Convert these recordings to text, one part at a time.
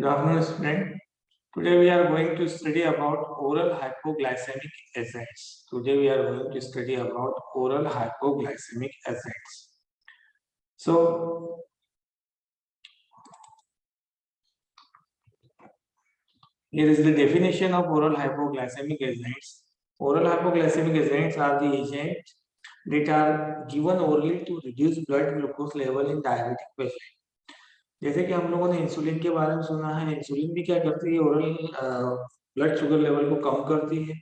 Good afternoon, student. Today we are going to study about oral hypoglycemic agents. Today we are going to study about oral hypoglycemic agents. So, here is the definition of oral hypoglycemic agents. Oral hypoglycemic agents are the agents that are given orally to reduce blood glucose level in diabetic patients. जैसे कि हम लोगों ने insulin के बारे में सुना है, इंसुलिन भी क्या करती है, ओरल ब्लड शुगर लेवल को कम करती है।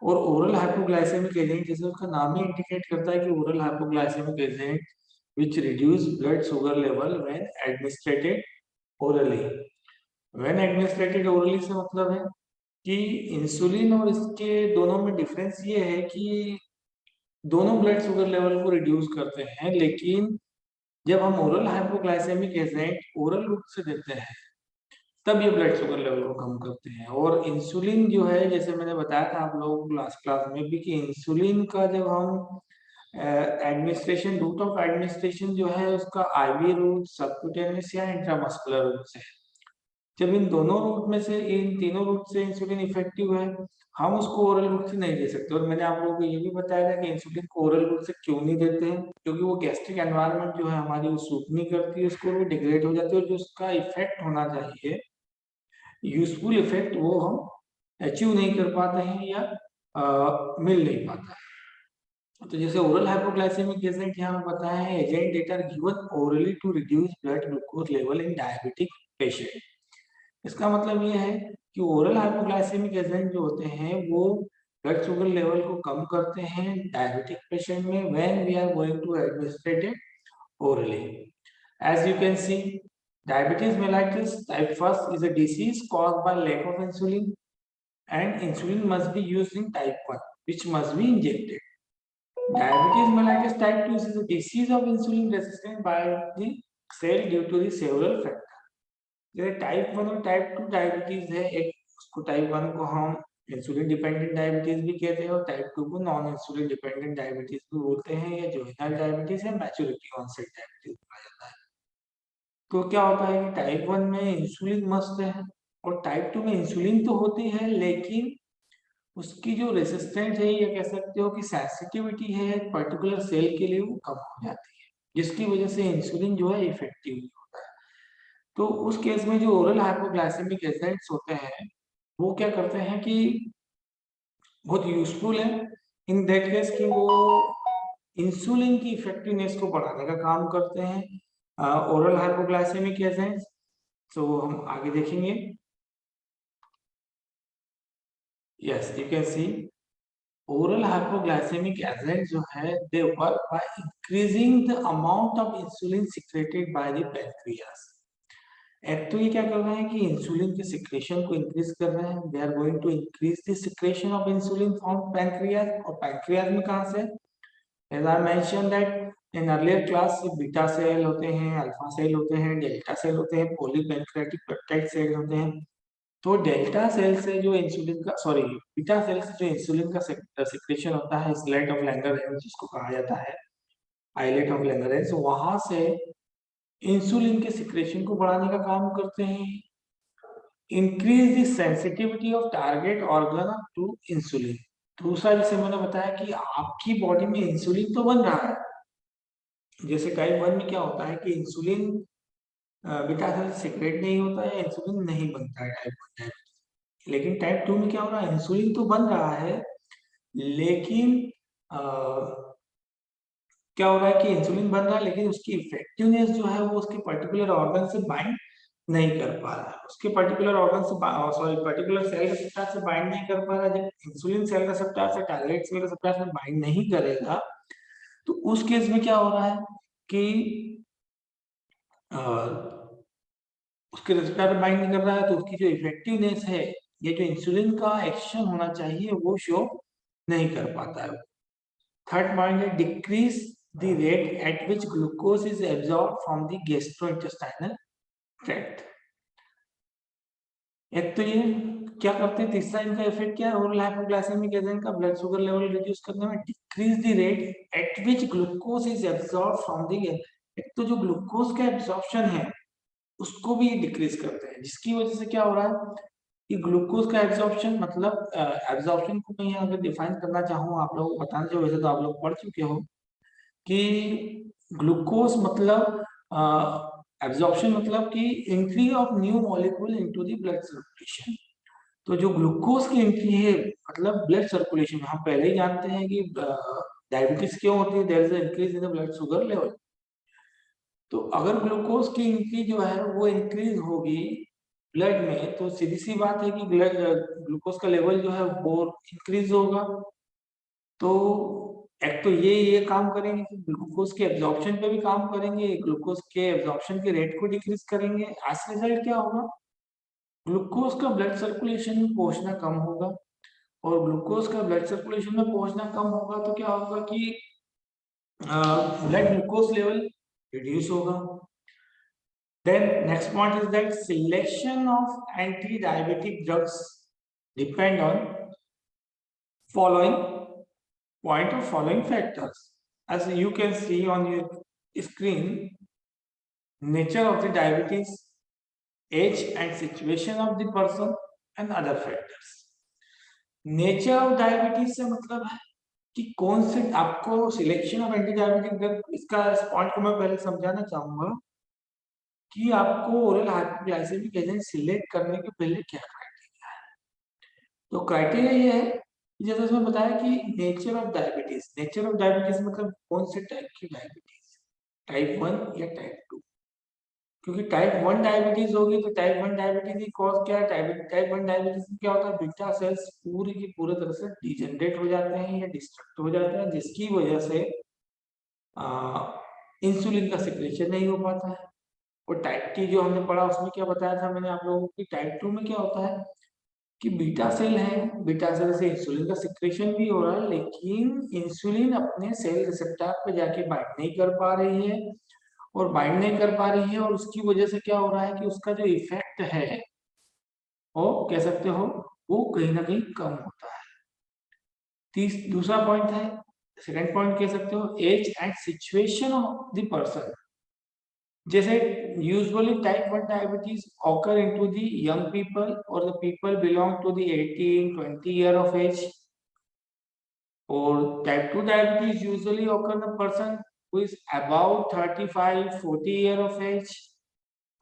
और ओरल हाइपोग्लाइसेमिक एजेंट, जैसे उसका नाम ही इंडिकेट करता है कि oral hypoglycemic agent which reduce blood sugar level when administered orally. When administered orally से मतलब है कि इंसुलिन और इसके दोनों में डिफरेंस ये है कि दोनों ब्लड शुगर लेवल को रिड्यूस करते हैं, लेकिन जब हम ओरल हाइपोग्लाइसेमिक एजेंट ओरल रूप से देते हैं तब ये ब्लड शुगर लेवल को कम करते हैं। और इंसुलिन जो है, जैसे मैंने बताया था आप लोगों को लास्ट क्लास में भी, कि इंसुलिन का जब हम एडमिनिस्ट्रेशन, रूट ऑफ एडमिनिस्ट्रेशन जो है उसका आईवी रूट, सबक्यूटेनियस या इंट्रामस्कुलर रूट से। जब इन दोनों रूट में से, इन तीनों रूट से इंसुलिन इफेक्टिव है, हम उसको ओरल रूट से नहीं दे सकते। और मैंने आप लोगों को ये भी बताया था कि इंसुलिन को ओरल रूट से क्यों नहीं देते हैं, क्योंकि वो गैस्ट्रिक एनवायरनमेंट जो है हमारी वो सूट नहीं करती है, उसको वो डिग्रेड हो जाती है, और जो उसका इफेक्ट होना चाहिए, यूजफुल इफेक्ट, वो हम अचीव नहीं कर पाते हैं या मिल नहीं पाता है। तो जैसे ओरल हाइपोग्लाइसेमिक एजेंट यहाँ पे बताया है, agent that are given orally to reduce blood glucose level in diabetic patient. इसका मतलब ये है कि ओरल हाइपोग्लाइसेमिक एजेंट जो होते हैं वो ब्लड शुगर लेवल को कम करते हैं डायबिटिक पेशेंट में, when we are going to administrate it orally. As you can see, diabetes mellitus type 1 is a disease caused by lack of insulin, and insulin must be used in type 1, which must be injected. Diabetes mellitus type 2 is a disease of insulin resistance by the cell due to the several factors. जैसे type 1 और type 2 diabetes है, एक उसको type 1 को हम insulin dependent diabetes भी कहते हैं और टाइप 2 को नॉन इंसुलिन डिपेंडेंट डायबिटीज भी बोलते हैं, या जुवेनाइल डायबिटीज या मैच्योरिटी ऑनसेट डायबिटीज कहा जाता है। तो क्या होता है कि टाइप 1 में इंसुलिन मस्त है और टाइप 2 में इंसुलिन तो होती है, लेकिन उसकी जो रेसिस्टेंस है, या कह सकते हो कि सेंसिटिविटी है पर्टिकुलर सेल के लिए, वो कम हो जाती है, जिसकी वजह से इंसुलिन जो है इफेक्टिव नहीं होता है। तो उस केस में जो ओरल हाइपोग्लाइसेमिक एजेंट्स होते हैं वो क्या करते हैं कि बहुत यूजफुल है इन दैट केस कि वो इंसुलिन की इफेक्टिवनेस को बढ़ाने का काम करते हैं ओरल हाइपोग्लाइसेमिक एजेंट्स। तो हम आगे देखेंगे। Yes, you can see oral hypoglycemic agent जो है, they work by increasing the amount of insulin secreted by the pancreas. एक तो ये क्या कर रहे हैं कि इंसुलिन के सिक्रेशन को इंक्रीज कर रहे हैं, they are going to increase the secretion of insulin from pancreas. और पैंक्रियास में कहां से, as I mention that in earlier class, beta cell होते हैं, अल्फा सेल होते हैं, डेल्टा सेल होते हैं, पॉलीपेंक्रियाटिक पेप्टाइड सेल होते हैं। तो डेल्टा सेल से जो इंसुलिन का, सॉरी, बीटा सेल से जो इंसुलिन का सिक्रेशन होता है, स्लेट ऑफ लैंगरहैंस जिसको कहा जाता है, आइलेट ऑफ लैंगरहैंस, वहां से इंसुलिन के सिक्रेशन को बढ़ाने का काम करते हैं। Increase the sensitivity of target organ to insulin. दूसरा, जैसे मैंने बताया कि आपकी बॉडी में इंसुलिन तो बन रहा है, जैसे टाइप 1 में क्या होता है कि इंसुलिन बीटा सेल सिक्रेट नहीं होता है, इंसुलिन नहीं बनता है टाइप 1 डायबिटीज। लेकिन टाइप 2 में क्या हो रहा है, इंसुलिन तो बन रहा है, लेकिन क्या हो रहा है कि इंसुलिन बन रहा है, लेकिन उसकी इफेक्टिवनेस जो है वो उसके पर्टिकुलर ऑर्गन से बाइंड नहीं कर पा रहा है, उसके पर्टिकुलर ऑर्गन से, सॉरी, पर्टिकुलर सेल रिसेप्टर से बाइंड नहीं कर पा रहा है। जब इंसुलिन सेल रिसेप्टर से टारगेट सेल रिसेप्टर से बाइंड नहीं करेगा, तो उस केस में क्या हो रहा है कि उसके रिसेप्टर पे बाइंड नहीं कर रहा है, तो उसकी जो इफेक्टिवनेस है, ये जो इंसुलिन का एक्शन होना चाहिए, वो शो नहीं कर पाता है। थर्ड पॉइंट है decrease the rate at which glucose is absorb from the gastrointestinal tract. एक तो ये क्या करते हैं, तीसरा इनका इफेक्ट क्या है, ओरल हाइपोग्लाइसेमिक एजेंट का ब्लड शुगर लेवल रिड्यूस करने में, decrease the rate at which glucose is absorb from the, एक तो जो ग्लूकोज का एब्जॉर्प्शन है उसको भी डिक्रीज करते हैं, जिसकी वजह से क्या हो रहा है कि ग्लूकोज का एब्जॉर्प्शन, मतलब एब्जॉर्प्शन को मैं अगर डिफाइन करना चाहूँ आप लोगों को बताना चाहिए, वैसे तो आप लोग पढ़ चुके हो कि ग्लूकोज मतलब एब्जॉर्प्शन मतलब कि entry of new molecule into the blood circulation. तो जो ग्लूकोज की एंट्री है मतलब ब्लड सर्कुलेशन, हम पहले ही जानते हैं कि डायबिटीज क्यों होती है, there is increase in the blood sugar level. तो अगर ग्लूकोज की एंट्री जो है वो इंक्रीज होगी ब्लड में, तो सीधी सी बात है कि ब्लड ग्लूकोज का लेवल जो है वो इंक्रीज होगा। तो एक तो ये काम करेंगे कि ग्लूकोज के एब्जॉर्प्शन पे भी काम करेंगे, ग्लूकोज के एब्जॉर्प्शन के रेट को डिक्रीज करेंगे। एज रिजल्ट क्या होगा, ग्लूकोज का ब्लड सर्कुलेशन में पहुंचना कम होगा, और ग्लूकोज का ब्लड सर्कुलेशन में पहुंचना कम होगा तो क्या होगा कि ब्लड ग्लूकोज लेवल रिड्यूस होगा। Then next point is that selection of anti-diabetic drugs depend on following point or following factors. As you can see on your screen, nature of the diabetes, age and situation of the person and other factors. Nature of diabetes से मतलब है कि कौन से आपको selection of anti diabetic drug, इसका इस point को मैं पहले समझाना चाहूंगा कि आपको ओरल हाइपोग्लाइसेमिक एजेंट सिलेक्ट करने के पहले क्या क्राइटेरिया है। तो क्राइटेरिया ये है कि जैसे उसमें बताया कि nature of diabetes, nature of diabetes मतलब कौन से टाइप की डायबिटीज, टाइप 1 या टाइप 2। क्योंकि टाइप 1 डायबिटीज होगी तो टाइप 1 डायबिटीज की कॉज क्या है, टाइप 1 डायबिटीज में क्या होता है, बीटा सेल्स पूरी की पूरी तरह से डिजेनरेट हो जाते हैं या डिस्ट्रक्ट हो जाते हैं, जिसकी वजह से इंसुलिन का सिक्रेशन नहीं हो पाता है। और टाइप टी जो हमने पढ़ा उसमें क्या बताया था मैंने आप लोगों को कि टाइप 2 में क्या होता है कि बीटा सेल है, बीटा सेल से इंसुलिन का सिक्रेशन भी हो रहा है, लेकिन इंसुलिन अपने सेल रिसेप्टर पे जाके बाइंड नहीं कर पा रही है, और बाइंड नहीं कर पा रही है, और उसकी वजह से क्या हो रहा है कि उसका जो इफेक्ट है वो कह सकते हो वो कहीं ना कहीं कम होता है। दूसरा पॉइंट है, सेकंड पॉइंट कह सकते हो age and situation of the person. जैसे usually type 1 diabetes occur into the young people or the people belong to the 18-20 year of age, or type 2 diabetes usually occur in a person who is about 35-40 year of age.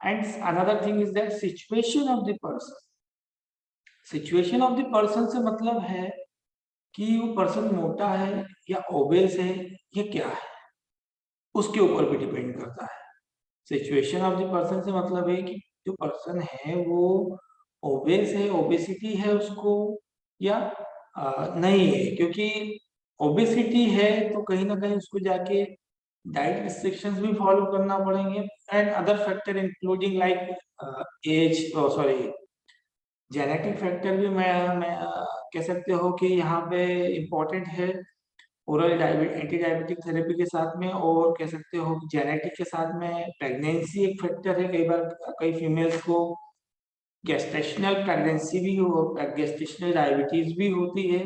And another thing is that situation of the person, situation of the person से मतलब है कि वो person मोटा है या OBCs है या क्या है, उसके ऊपर भी डिपेंड करता है। सिचुएशन ऑफ द पर्सन से मतलब है कि जो पर्सन है वो ओबेस है, ओबेसिटी है उसको, या नहीं है। क्योंकि ओबेसिटी है तो कहीं ना कहीं उसको जाके डाइट रिस्ट्रिक्शंस भी फॉलो करना पड़ेंगे, and other factor including like age, sorry genetic factor भी मैं कह सकते हो कि यहाँ पे इम्पोर्टेंट है ओरल एंटी डायबिटिक थेरेपी के साथ में। और कह सकते हो जेनेटिक के साथ में प्रेगनेंसी एक फैक्टर है, कई बार कई फीमेल्स को गेस्टेशनल प्रेगनेंसी भी हो, गेस्टेशनल डायबिटीज भी होती है।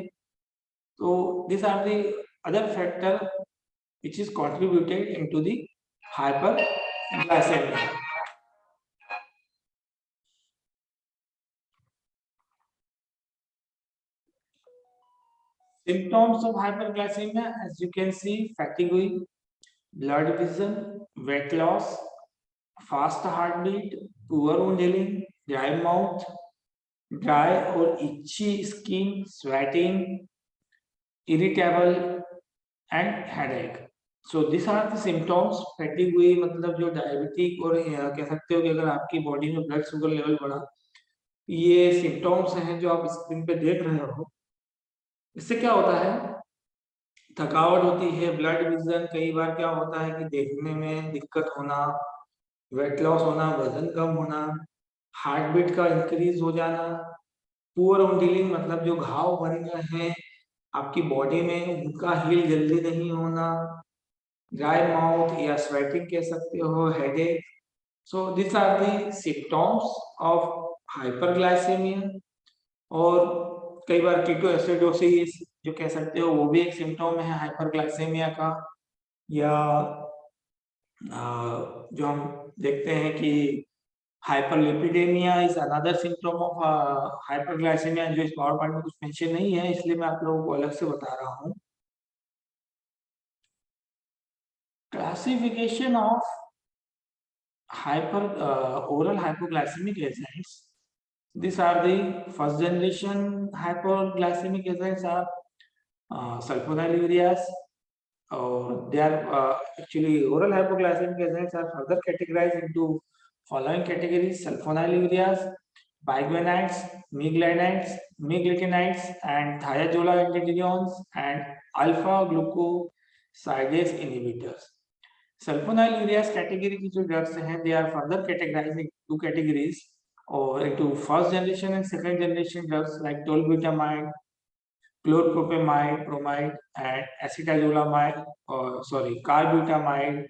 तो this are the other factor which is contributed into the hyperglycemia. Symptoms of hyperglycemia, as you can see, fatigue, blood vision, weight loss, fast heartbeat, poor wound healing, dry mouth, dry or itchy skin, sweating, irritable and headache. So these are the symptoms. Fatigue हुई मतलब जो diabetic, और कह सकते हो कि अगर आपकी बॉडी में ब्लड शुगर लेवल बढ़ा, ये सिम्टम्स हैं जो आप स्क्रीन पे देख रहे हो। इससे क्या होता है, थकावट होती है, ब्लड विजन, कई बार क्या होता है कि देखने में दिक्कत होना, वेट लॉस होना, वजन कम होना, हार्ट बीट का इंक्रीज हो जाना, पुअर ऑन डीलिंग मतलब जो घाव बन गए हैं आपकी बॉडी में उनका हील जल्दी नहीं होना, ड्राई माउथ या स्वेटिंग कह सकते हो, headache. So this are the symptoms of hyperglycemia. और कई बार कीटो एसिडोसिस जो कह सकते हो वो भी एक सिम्टम है हाइपरग्लाइसेमिया का। या जो हम देखते हैं कि hyperlipidemia is another symptom of hyperglycemia, जो इस पावर पॉइंट में कुछ मेंशन नहीं है, इसलिए मैं आप लोगों को अलग से बता रहा हूँ। Classification of oral hypoglycemic agents. These are the first generation hypoglycemic agents are sulfonylureas, or they are actually oral hypoglycemic agents are further categorized into following categories: sulfonylureas, biguanides, meglitinides, and thiazolidinediones, and alpha glucosidase inhibitors. Sulfonylureas category की जो drugs हैं, they are further categorized into two categories or into first generation and second generation drugs like tolbutamide, chlorpropamide, bromide, and acetazolamide, or sorry, carbutamide.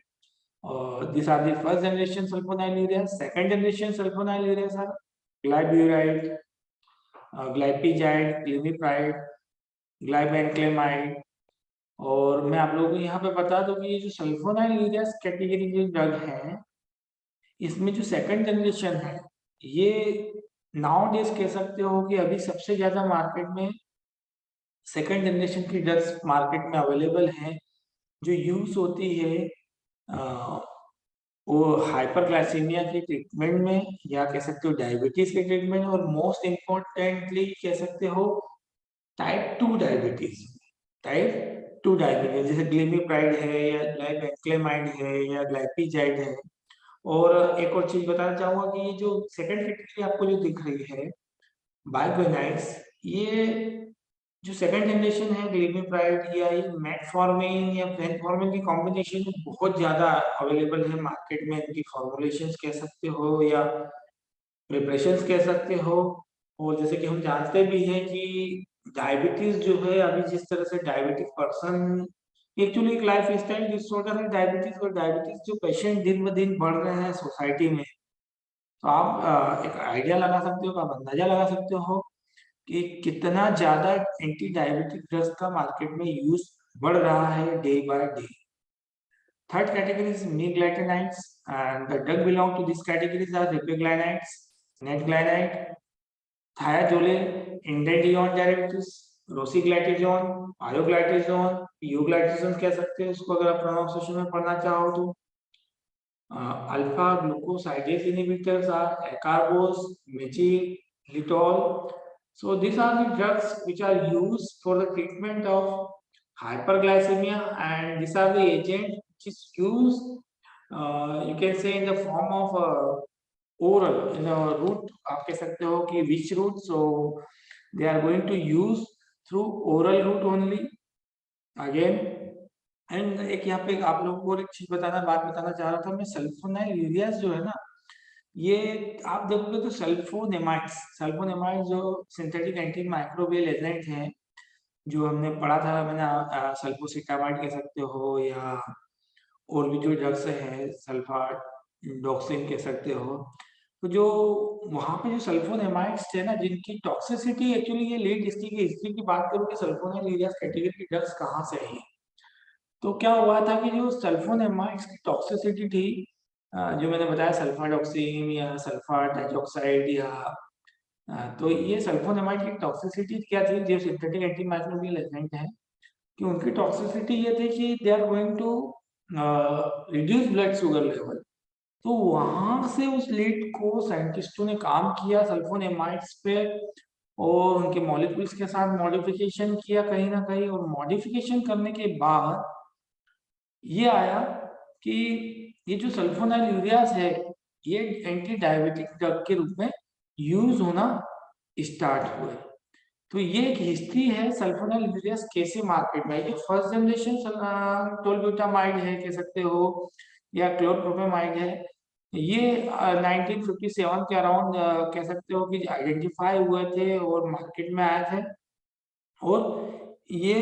These are the first generation sulfonylureas. Second generation sulfonylureas are glyburide, glipizide, glimepiride, glibenclamide. और मैं आप लोगों को यहाँ पे बता दूं कि ये जो सल्फोनाइलुरियास कैटेगरी के ड्रग हैं, इसमें जो सेकंड जनरेशन है, ये नाउ डेज कह सकते हो कि अभी सबसे ज्यादा मार्केट में सेकंड जनरेशन की ड्रग्स मार्केट में अवेलेबल हैं, जो यूज होती है वो हाइपरग्लाइसीमिया के ट्रीटमेंट में, या कह सकते हो डायबिटीज के ट्रीटमेंट, और मोस्ट इम्पोर्टेंटली कह सकते हो टाइप 2 डायबिटीज। टाइप 2 डायबिटीज जैसे ग्लिमिप्राइड है, या ग्लाइपेक्लेमाइड है, या ग्लाइपिजाइड है। और एक और चीज बताना चाहूंगा कि ये जो सेकंड कैटेगरी आपको जो दिख रही है, बाइगोनाइड्स, ये जो सेकंड जनरेशन है ग्लिमिप्राइड या ये मेटफॉर्मिन या फेनफॉर्मिन की कॉम्बिनेशन बहुत ज्यादा अवेलेबल है मार्केट में। इनकी फॉर्मुलेशंस कह सकते हो या प्रिपरेशंस कह सकते हो। और जैसे कि हम जानते भी हैं कि डायबिटीज जो है, अभी जिस तरह से डायबिटिक पर्सन एक्चुअली एक लाइफ स्टाइल डिसऑर्डर है डायबिटीज, और डायबिटीज जो पेशेंट दिन ब दिन बढ़ रहे हैं सोसाइटी में, तो आप एक आइडिया लगा सकते हो, आप अंदाजा लगा सकते हो कि कितना ज्यादा एंटी डायबिटिक ड्रग्स का मार्केट में यूज बढ़ रहा है day by day. Third category is meglitinides, and the drug belong to these categories are ripiglinides, netglinide, thiazolone, indedione derivatives, rosiglitazone, pioglitazone, euglitazone कह सकते हैं इसको अगर आप प्रोनाउंसिएशन में पढ़ना चाहो तो। Alpha glucosidase inhibitors are acarbose, mechilitol. So these are the drugs which are used for the treatment of hyperglycemia, and these are the agents which is used, you can say, in the form of oral, in a route, आप कह सकते हो कि which route, so they are going to use through oral route only again. And एक यहाँ पे आप लोगों को एक चीज बात बताना चाह रहा था मैं, सल्फोनाइलुरियास जो है ना, ये आप देखोगे तो सल्फोनेमाइड्स जो सिंथेटिक एंटी माइक्रोबियल एजेंट हैं, जो हमने पढ़ा था, मैंने सल्फोसिटामाइड कह सकते हो, या और भी जो ड्रग्स हैं सल्फाडॉक्सिन कह सकते हो। तो जो वहां पे जो सल्फोनेमाइड्स थे ना, जिनकी टॉक्सिसिटी एक्चुअली, ये लेट हिस्ट्री की बात करूँ कि सल्फोनाइलुरियास कैटेगरी की ड्रग्स कहाँ से आई, तो क्या हुआ था कि जो सल्फोनेमाइड्स की टॉक्सिसिटी थी, जो मैंने बताया सल्फाडॉक्सिन या सल्फा डाइऑक्साइड या तो ये सल्फोनेमाइड की टॉक्सिसिटी क्या थी, जो सिंथेटिक एंटी माइक्रोबियल एजेंट है, कि उनकी टॉक्सिसिटी ये थी कि they are going to reduce blood sugar level. तो वहां से उस लीड को साइंटिस्टों ने काम किया सल्फोनेमाइड्स पे, और उनके मॉलिक्यूल्स के साथ मॉडिफिकेशन किया कहीं ना कहीं, और मॉडिफिकेशन करने के बाद ये आया कि ये जो सल्फोनाइलुरियास है, ये एंटी डायबिटिक ड्रग के रूप में यूज होना स्टार्ट हुए। तो ये एक हिस्ट्री है सल्फोनाइलुरियास कैसे मार्केट में, ये फर्स्ट जनरेशन टोलब्यूटामाइड है कह सकते हो, या क्लोरप्रोपेमाइड है। ये 1957 के अराउंड कह सकते हो कि आइडेंटिफाई हुए थे और मार्केट में आए थे, और ये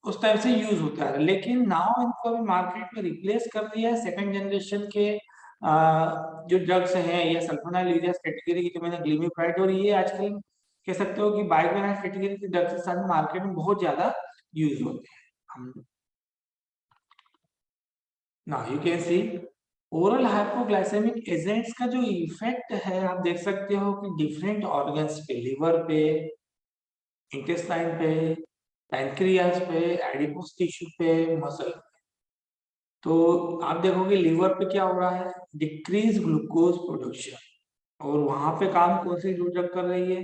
उस टाइप से यूज होता है। लेकिन नाउ इनको अभी मार्केट में रिप्लेस कर दिया है सेकंड जनरेशन के जो ड्रग्स हैं, या सल्फोनाइलुरियास कैटेगरी की, जो मैंने ग्लिमिप्राइड, और ये आजकल कह सकते हो कि बाइगोनाइड कैटेगरी के ड्रग्स के साथ मार्केट में बहुत ज्यादा यूज होते हैं। Now you can see oral hypoglycemic agents का जो इफेक्ट है आप देख सकते हो कि डिफरेंट ऑर्गन्स पे, लिवर पे, इंटेस्टाइन पे, पैनक्रियास पे, एडिपोस टिश्यू पे, मसल। तो आप देखोगे लिवर पे क्या हो रहा है, डिक्रीज ग्लूकोज प्रोडक्शन, और वहां पे काम कौन सी ड्रग कर रही है,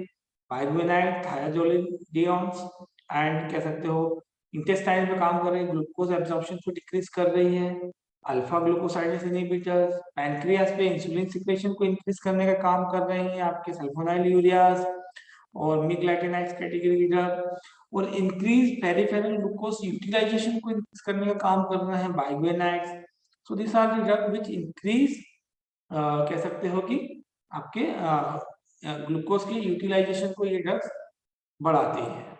बाइगोनाइड, थायाजोलिडियोन्स, एंड कह सकते हो इंटेस्टाइन पे काम कर रही है, ग्लूकोज एब्जॉर्प्शन को डिक्रीज कर रही है, अल्फा ग्लूकोसाइडेज इनहिबिटर्स, पैनक्रियास पे इंसुलिन सिक्रेशन को इंक्रीज करने का काम कर रहे हैं आपके सल्फोनाइल यूरियाज और मिग्लाइटेनाइड्स कैटेगरी की ड्रग, और इंक्रीज पेरिफेरल ग्लूकोज यूटिलाइजेशन को इंक्रीज करने का काम कर रहे हैं biguanides. So this are the drug which increase, कह सकते हो कि आपके ग्लूकोज के यूटिलाइजेशन को ये ड्रग्स बढ़ाती है।